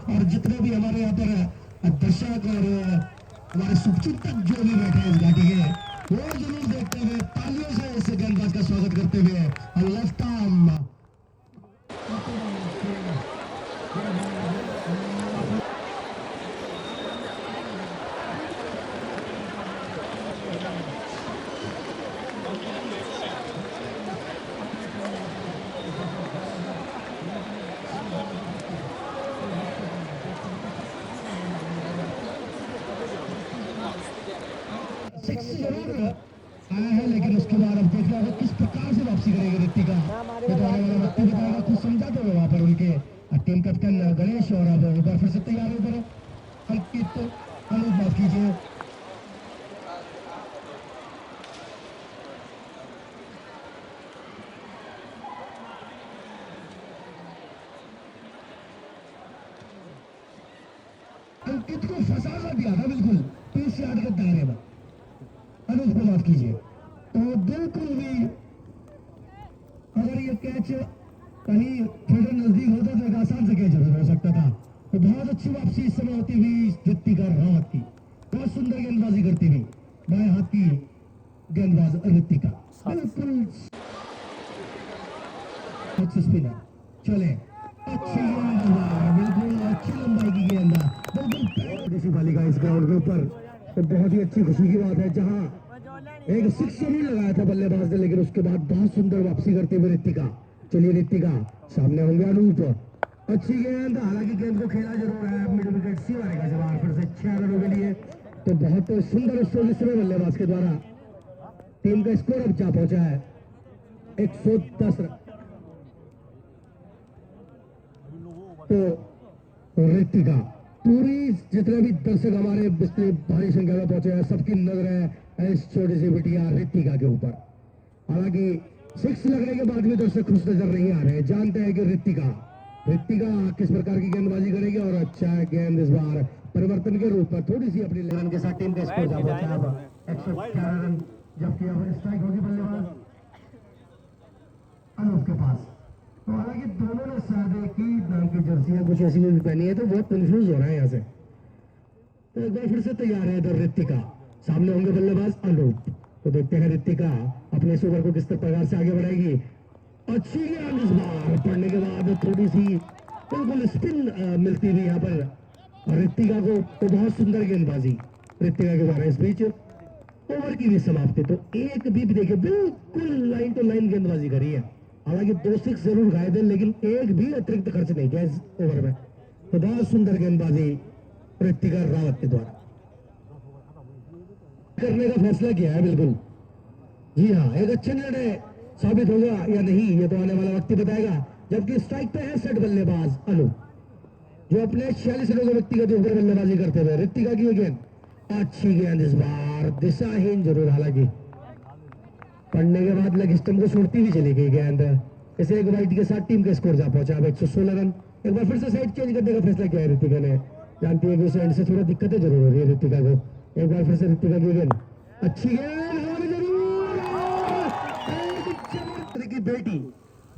और जितने भी हमारे यहाँ पर दर्शक और हमारे शुभचिंतक जो भी बैठे हैं इस घाटी के, वो जरूर देखते हुए तालियों से इस गेंदबाज का स्वागत करते हुए लेफ्ट आर्म सिक्स जरूर आया है, लेकिन उसके बाद अब देखना होगा किस प्रकार से वापसी करेगी रितिका। ये तो आने वाला वक्त बताएगा, कुछ समझाते हुए वहां पर उनके टीम कैप्टन गणेश। और अब एक बार फिर से तैयार हो गए अंकित, अनुज माफ कीजिए। अंकित को फंसा दिया था बिल्कुल 30 यार्ड के दायरे में, अनुज को माफ कीजिए। तो बिल्कुल भी अगर ये कैच कहीं थोड़ा नजदीक होता तो एक आसान से कैच हो सकता था। तो बहुत अच्छी वापसी इस समय होती हुई रितिका रावत की, बहुत सुंदर गेंदबाजी करती हुई बाएं हाथ की गेंदबाज रितिका, बिल्कुल अच्छी स्पिनर। चले अच्छी गेंद, बिल्कुल अच्छी लंबाई की गेंद, बिल्कुल बालिका इस ग्राउंड के ऊपर। तो बहुत ही अच्छी खुशी की बात है, जहां एक सिक्स जरूर लगाया था बल्लेबाज ने, लेकिन उसके बाद बहुत सुंदर वापसी करते हुए रितिका। चलिए रितिका सामने होंगे अनूप, अच्छी गेंद, हालांकि गेंद को खेला जरूर है, मिड विकेट सी मारेगा जवाब फिर से 6 रनों के लिए। तो बहुत सुंदर स्ट्रोक में बल्लेबाज के द्वारा टीम का स्कोर अब जा पहुंचा है 110 रन। तो रितिका पूरी जितने भी दर्शक हमारे बिस्तर भारी संख्या में पहुंचे हैं, सबकी नजर है इस छोटी सी बिटिया रितिका के ऊपर। हालांकि 6 लगने के बाद भी दर्शक खुश नजर नहीं आ रहे, जानते हैं कि रितिका किस प्रकार की गेंदबाजी करेगी। और अच्छा गेंद इस बार परिवर्तन के रूप में थोड़ी सी अपनी रन के साथ टीम का स्कोर जा पहुंचा है 111 रन, जबकि अब स्ट्राइक होगी बल्लेबाज अनूप के पास। तो हालांकि दोनों ने शायद एक ही नाम की जर्सियां कुछ ऐसी भी पहनी है, तो बहुत कंफ्यूज हो रहा है यहाँ से। तो एक बार फिर से तैयार है इधर रितिका, सामने होंगे बल्लेबाज अनूप। तो देखते हैं रितिका अपने इस ओवर को किस प्रकार से आगे बढ़ाएगी। अच्छी गेंद इस बार पड़ने के बाद थोड़ी सी बिल्कुल स्पिन मिलती हुई यहाँ पर रितिका को। तो बहुत सुंदर गेंदबाजी रितिका के द्वारा इस बीच ओवर की भी समाप्ति। तो एक भी देखिए बिल्कुल लाइन टू लाइन गेंदबाजी करी है, हालांकि 2 6 जरूर खाए थे, लेकिन एक भी अतिरिक्त खर्च नहीं किया इस ओवर में। तो बहुत सुंदर गेंदबाजी रितिका रावत के द्वारा करने का फैसला किया है। बिल्कुल जी हाँ, एक अच्छा निर्णय साबित होगा या नहीं, ये तो आने वाला वक्त ही बताएगा। जबकि स्ट्राइक पे है सेट बल्लेबाज अनु, जो अपने 46 रनों के व्यक्तिगत ऊपर बल्लेबाजी करते हुए। रितिका की गेंद, अच्छी गेंद इस बार, दिशाहीन जरूर, हालांकि पढ़ने के बाद लेग स्टंप को छोड़ती हुई चली गई गेंद। इसे एक वाइड के साथ टीम का स्कोर जा पहुंचा 116 रन। एक बार फिर से साइड चेंज करने का फैसला किया है रितिका ने, जानती है कि उस एंड से थोड़ा दिक्कतें जरूर हो रही है रितिका को। एक बार फिर से रितिका की गेंद, अच्छी गेंद जरूर की बेटी,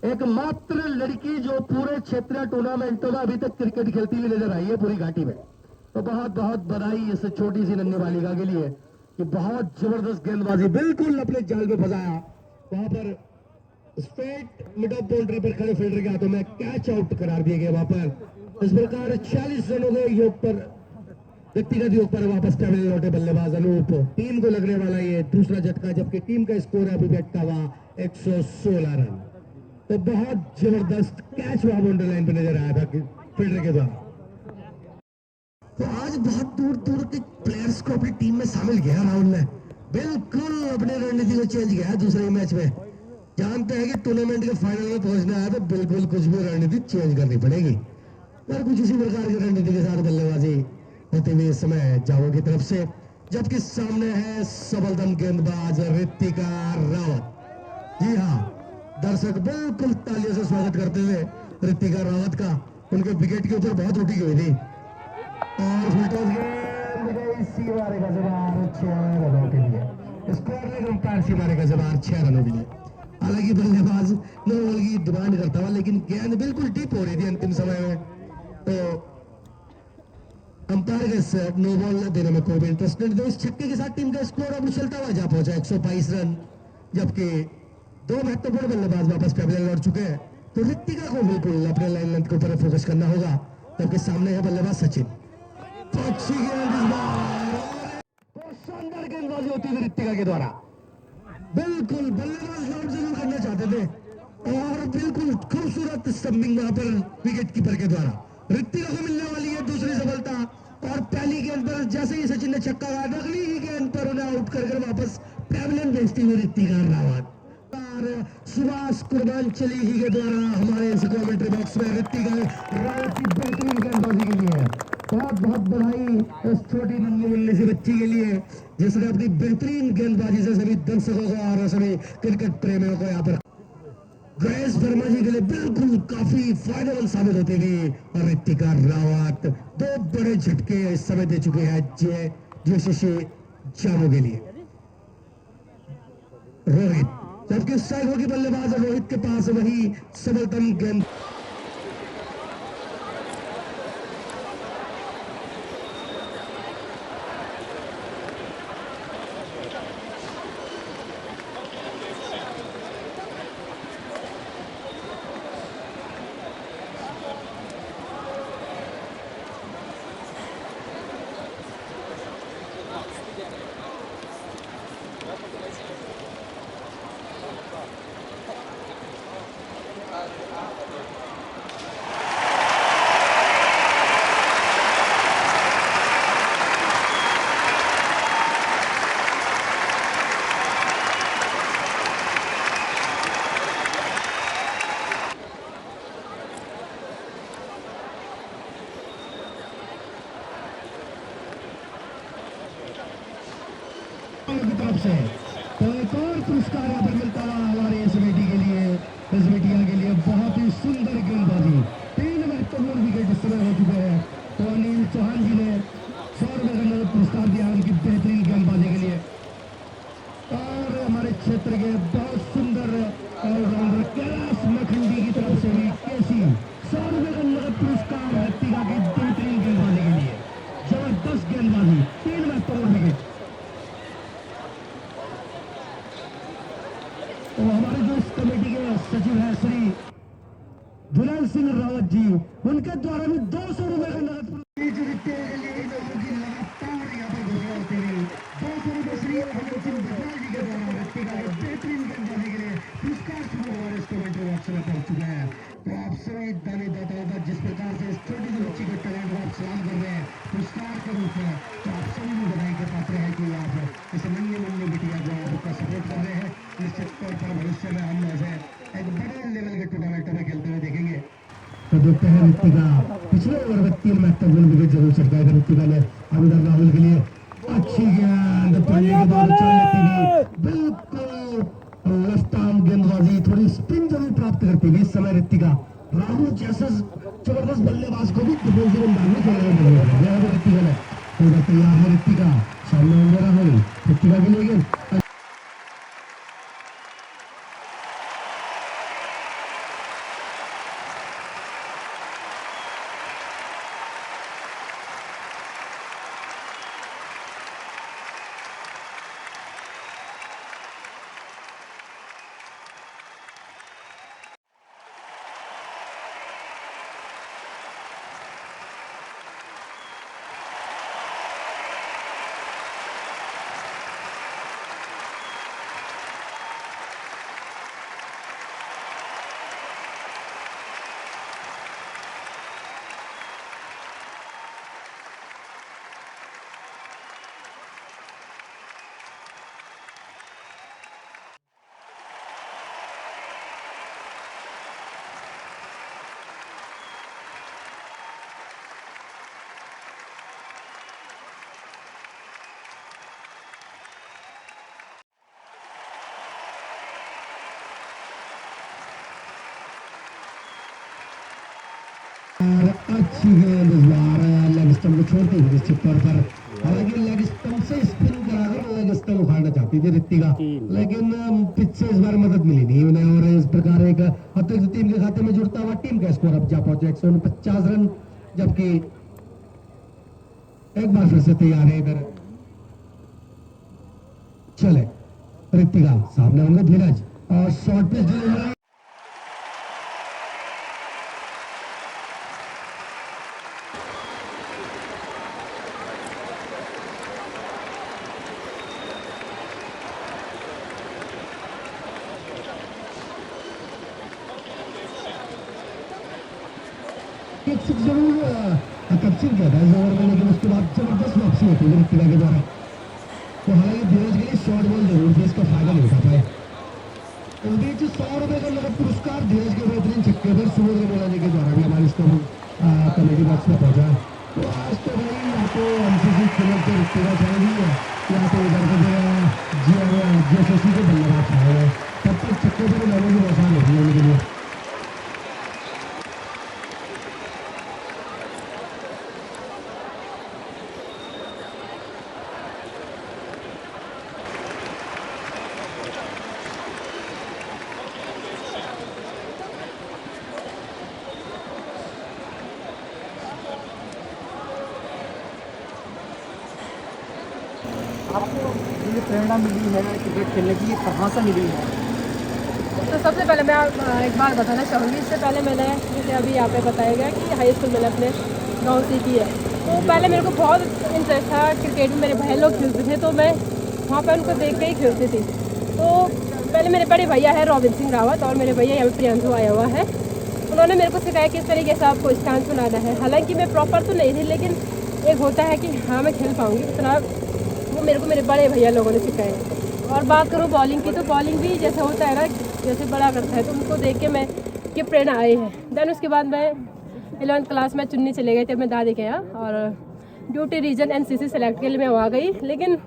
एकमात्र लड़की जो पूरे क्षेत्रीय टूर्नामेंटों में अभी तक क्रिकेट खेलती हुई नजर आई है पूरी घाटी में। तो बहुत बहुत बधाई इस छोटी सी नन्ही बालिका के लिए कि बहुत जबरदस्त गेंदबाजी, बिल्कुल अपने जाल में फंसाया। वहां पर स्ट्रेट मिड ऑफ बाउंड्री पर खड़े फील्डर के हाथों में कैच आउट करार दिए गए। वहां पर इस प्रकार 46 रनों के योग पर, व्यक्तिगत योग पर वापस टेबल लौटे बल्लेबाज अनूप। टीम को लगने वाला ये दूसरा झटका, जबकि टीम का स्कोर है अभी अटका हुआ 116 रन। तो बहुत जबरदस्त कैच वहां बाउंड्री लाइन पर नजर आया था फील्डर के द्वारा। तो आज बहुत दूर दूर के प्लेयर्स को अपनी टीम में शामिल किया राहुल ने, बिल्कुल अपनी रणनीति को चेंज किया दूसरे मैच में। जानते हैं कि टूर्नामेंट के फाइनल में पहुंचना है तो बिल्कुल कुछ भी रणनीति चेंज करनी पड़ेगी, और कुछ इसी प्रकार की रणनीति के साथ बल्लेबाजी होती हुई इस समय जावो की तरफ से। जबकि सामने है सबलदम गेंदबाज रितिका रावत। जी हाँ, दर्शक बिल्कुल तालियों से स्वागत करते हुए रितिका रावत का। उनके विकेट के ऊपर बहुत उठी हुई थी और सी मारेगा जवाब 6 रनों के लिए। स्कोर लेग अंपायर सी मारेगा जवाब 6 रनों के लिए। हालांकि बल्लेबाज नो बॉल की डिमांड करता हुआ, लेकिन गेंद बिल्कुल डीप हो रही थी अंतिम समय में। तो अंपायर का इस नो बॉल देने में कोई भी इंटरेस्ट नहीं। तो इस छक्के के साथ टीम का स्कोर अब उछलता हुआ जा पहुंचा 122 रन, जबकि दो महत्वपूर्ण बल्लेबाज वापस पैवेलियन लौट चुके हैं। तो ऋतिका को बिल्कुल अपने लाइन लेंथ के ऊपर फोकस करना होगा, जबकि सामने है बल्लेबाज सचिन। तो अच्छी गेंद इस बार, तो शानदार गेंदबाजी होती है ऋतिका के द्वारा। बिल्कुल बल्लेबाज लौट जरूर करना चाहते थे और बिल्कुल खूबसूरत स्टंपिंग वहां पर विकेट कीपर के द्वारा ऋतिका को मिलने वाली है दूसरी सफलता। और पहली गेंद पर जैसे ही सचिन ने छक्का मारा, अगली ही गेंद पर उन्हें आउट कर वापस पैवेलियन भेजती हुई ऋतिका रावत। सुभाष कुर्बान चली ही के द्वारा हमारे इस कमेंट्री बॉक्स में ऋतिका रावत की बेहतरीन गेंदबाजी के लिए बहुत बहुत बधाई इस छोटी नन्ही मुन्नी सी बच्ची के लिए, जिसने अपनी बेहतरीन गेंदबाजी से सभी दर्शकों को और सभी क्रिकेट प्रेमियों को यहाँ पर गणेश वर्मा जी के लिए बिल्कुल काफी फायदेमंद साबित होती हुई। और ऋतिका रावत दो बड़े झटके इस समय दे चुके हैं जेसीसी जामो के लिए। रोहित, जबकि स्ट्राइक होगी बल्लेबाज रोहित के पास वही सबलतम गेंद। की तरफ से तो एक और पुरस्कार यहाँ पर मिलता हुआ हमारे इस बेटी के लिए, इस बेटिया के लिए बहुत ही सुंदर गेंदबाजी। 3 महत्वपूर्ण विकेट इस समय हो चुके हैं। तो अनिल चौहान जी ने 100 रुपए का नगद पुरस्कार दिया उनकी बेहतरीन गेंदबाजी के लिए। और हमारे क्षेत्र के बहुत सुंदर ऑलराउंडर कैलाश मखंडी की तरफ से भी केसी 100 रुपए का नगद पुरस्कार ऋतिका की बेहतरीन गेंदबाजी के लिए। जबरदस्त गेंदबाजी, 3 महत्वपूर्ण विकेट। तो हमारे जो इस कमेटी के सचिव है श्री दुलाल सिंह रावत जी, उनके द्वारा भी 200 रुपए का नगद लगातार यहाँ पर घोषणा होती रही। 200 रुपए श्री अमन सिंह बजाज जी के द्वारा ऋतिका के बेहतरीन गेंदबाजी के लिए पुरस्कार स्वरूप हमारे इस कमेटी बॉक्स में पहुंच चुका है। तो आप सभी दानी दाताओं का जिस प्रकार से इस छोटी सी बच्ची के टैलेंट को आप सलाम कर रहे हैं पुरस्कार के रूप में, तो आप सभी भी बधाई के पात्र है कि आप इस नन्ही मुन्नी बिटिया को आप उसका सपोर्ट कर रहे हैं। निश्चित तौर पर भविष्य में हम ऐसे एक बड़े लेवल के टूर्नामेंट में खेलते हुए देखेंगे। तो देखते हैं ऋतिका पिछले ओवर में 3 महत्वपूर्ण विकेट जरूर छटकाएगा ऋतिका ने अमिताभ राहुल के लिए। अच्छी गेंद पड़ने के बाद लेती हुई बिल्कुल लेफ्ट आर्म गेंदबाजी, थोड़ी स्पिन जरूर प्राप्त करती हुई इस समय ऋतिका राहुल जैसे जबरदस्त बल्लेबाज को भी डिफेंसिव अंदाज में ऋतिका ने पूरा तैयार है। ऋतिका सामने होंगे राहुल, ऋतिका के लिए गेंद अच्छी गेंद इस बार लेग स्टंप को छोड़ती हुई निश्चित तौर पर। हालांकि लेग स्टंप से स्पिन कराकर लेग स्टंप उखाड़ना चाहती थी ऋतिका, लेकिन पिच से इस बार मदद मिली नहीं उन्हें। और इस प्रकार एक अतिरिक्त टीम के खाते में जुड़ता हुआ टीम का स्कोर अब जा पहुंचे 149 रन, जबकि एक बार फिर से तैयार है इधर, चले ऋतिका सामने होंगे धीरज और शॉर्ट पिच डिलीवरी। एक सिक्स जरूर कैप्चर किया था इस ओवर में, लेकिन उसके बाद जबरदस्त वापसी होती है ऋतिका के द्वारा। तो हालांकि धीरज के लिए शॉर्ट बॉल जरूर थी, इसका फायदा नहीं उठा पाए। इस बीच 100 रुपए का नगद पुरस्कार धीरज के बेहतरीन छक्के पर सुमोद बोला जी के द्वारा भी हमारी इसको कमेटी बॉक्स में पहुंचा। तो आज तो भाई यहाँ तो एमसीसी खेलों के ऋतिका चलेगी है, यहाँ तो इधर के जीएसएससी के बल्लेबाज छाए हुए, तब तक छक्के पर लाने की आसान होती है उनके लिए। आपको ये प्रेरणा मिली है क्रिकेट खेलने की, कहाँ से मिली है? तो सबसे पहले मैं एक बात बताना चाहूँगी। इससे पहले मैंने जैसे अभी यहाँ पे बताया गया कि हाई स्कूल मैंने अपने गांव से की है, तो पहले मेरे को बहुत इंटरेस्ट था क्रिकेट में। मेरे भाई लोग खेलते थे तो मैं वहाँ पर उनको देख के ही खेलती थी। तो पहले मेरे बड़े भैया है रॉबिन सिंह रावत, और मेरे भैया यहाँ पर प्रियंशु आया हुआ है, उन्होंने मेरे को सिखाया किस तरीके से आपको स्टैंड बनाना है। हालाँकि मैं प्रॉपर तो नहीं थी, लेकिन एक होता है कि हाँ मैं खेल पाऊँगी इतना, वो मेरे को मेरे बड़े भैया लोगों ने सिखाया। और बात करूँ बॉलिंग की, तो बॉलिंग भी जैसे होता है ना, जैसे बड़ा करता है, तो उनको देख के मैं ये प्रेरणा आई है। देन उसके बाद मैं 11th क्लास में चुन्नी चले गए थे अपने दादी के यहाँ, और ड्यूटी रीजन एनसीसी सेलेक्ट के लिए मैं वहाँ गई, लेकिन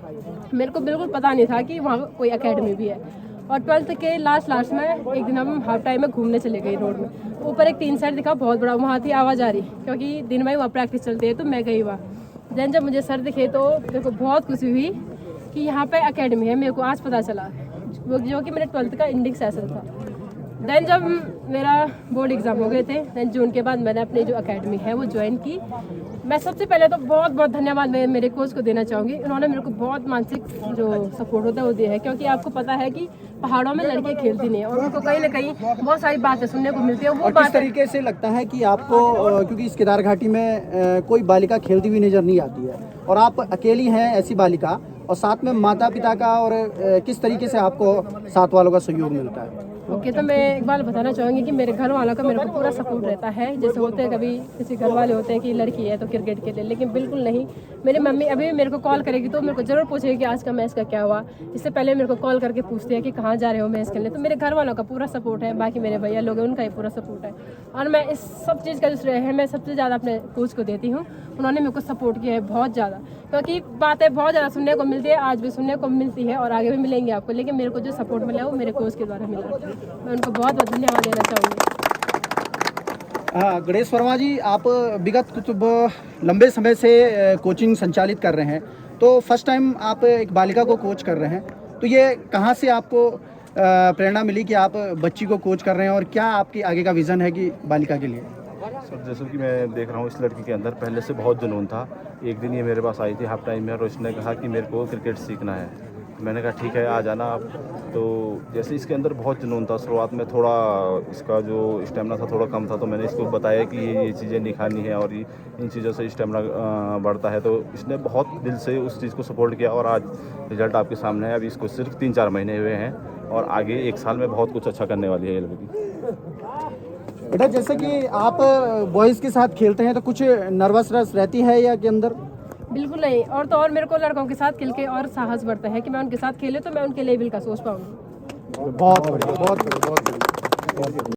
मेरे को बिल्कुल पता नहीं था कि वहाँ कोई एकेडमी भी है। और 12th के लास्ट में एक दिन हम हाफ टाइम में घूमने चले गए रोड में, ऊपर एक टीन सेट दिखा बहुत बड़ा, वहाँ थी आवाज़ आ रही, क्योंकि दिन में वहाँ प्रैक्टिस चलती है, तो मैं गई वहाँ। देन जब मुझे सर दिखे तो मेरे को बहुत खुशी हुई कि यहाँ पे एकेडमी है, मेरे को आज पता चला, वो जो कि मेरे 12th का एंडिंग सेशन था। देन जब मेरा बोर्ड एग्ज़ाम हो गए थे, देन जून के बाद मैंने अपनी जो एकेडमी है वो ज्वाइन की। मैं सबसे पहले तो बहुत बहुत धन्यवाद मैं मेरे कोच को देना चाहूँगी। उन्होंने मेरे को बहुत मानसिक जो सपोर्ट होता है वो दिया है, क्योंकि आपको पता है कि पहाड़ों में लड़कियाँ खेलती नहीं है और उनको कहीं ना कहीं बहुत सारी बातें सुनने को मिलती है। वो और किस तरीके से लगता है कि आपको, क्योंकि इस केदार घाटी में कोई बालिका खेलती हुई नज़र नहीं आती है, और आप अकेली हैं ऐसी बालिका, और साथ में माता पिता का, और किस तरीके से आपको साथ वालों का सहयोग मिलता है? ओके, तो मैं एक बार बताना चाहूँगी कि मेरे घर वालों का मेरे को पूरा सपोर्ट रहता है। जैसे होते हैं कभी किसी घर वाले होते हैं कि लड़की है तो क्रिकेट खेले, लेकिन बिल्कुल नहीं। मेरी मम्मी अभी मेरे को कॉल करेगी तो मेरे को ज़रूर पूछेगी कि आज का मैच का क्या हुआ। इससे पहले मेरे को कॉल करके पूछती है कि कहाँ जा रहे हो मैच खेलने। तो मेरे घर वालों का पूरा सपोर्ट है, बाकी मेरे भैया लोग हैं उनका ही पूरा सपोर्ट है। और मैं इस सब चीज़ का जो श्रेय है मैं सबसे ज़्यादा अपने कोच को देती हूँ। उन्होंने मेरे को सपोर्ट किया है बहुत ज़्यादा, क्योंकि बातें बहुत ज़्यादा सुनने को मिलती है, आज भी सुनने को मिलती है और आगे भी मिलेंगे आपको, लेकिन मेरे को जो सपोर्ट मिला है वो मेरे कोच के द्वारा मिला। मैं उनको बहुत बहुत धन्यवाद देना चाहूँगी। हाँ, गणेश वर्मा जी, आप विगत कुछ लंबे समय से कोचिंग संचालित कर रहे हैं, तो फर्स्ट टाइम आप एक बालिका को कोच कर रहे हैं, तो ये कहाँ से आपको प्रेरणा मिली कि आप बच्ची को कोच कर रहे हैं, और क्या आपकी आगे का विज़न है कि बालिका के लिए? सर, जैसे कि मैं देख रहा हूँ इस लड़की के अंदर पहले से बहुत जुनून था। एक दिन ये मेरे पास आई थी हाफ टाइम में, और उसने कहा कि मेरे को क्रिकेट सीखना है। मैंने कहा ठीक है, आ जाना आप। तो जैसे इसके अंदर बहुत जुनून था, शुरुआत में थोड़ा इसका जो स्टेमिना था थोड़ा कम था, तो मैंने इसको बताया कि ये चीज़ें नहीं खानी है और इन चीज़ों से स्टेमिना बढ़ता है। तो इसने बहुत दिल से उस चीज़ को सपोर्ट किया, और आज रिजल्ट आपके सामने है। अभी इसको सिर्फ 3-4 महीने हुए हैं, और आगे 1 साल में बहुत कुछ अच्छा करने वाली है ये लड़की। बेटा, जैसे कि आप बॉयज़ के साथ खेलते हैं, तो कुछ नर्वसनेस रहती है या के अंदर? बिल्कुल नहीं, और तो और मेरे को लड़कों के साथ खेल के और साहस बढ़ता है कि मैं उनके साथ खेले तो मैं उनके लेवल का सोच पाऊँगी। बहुत बढ़िया, बहुत बढ़िया, बहुत बढ़िया।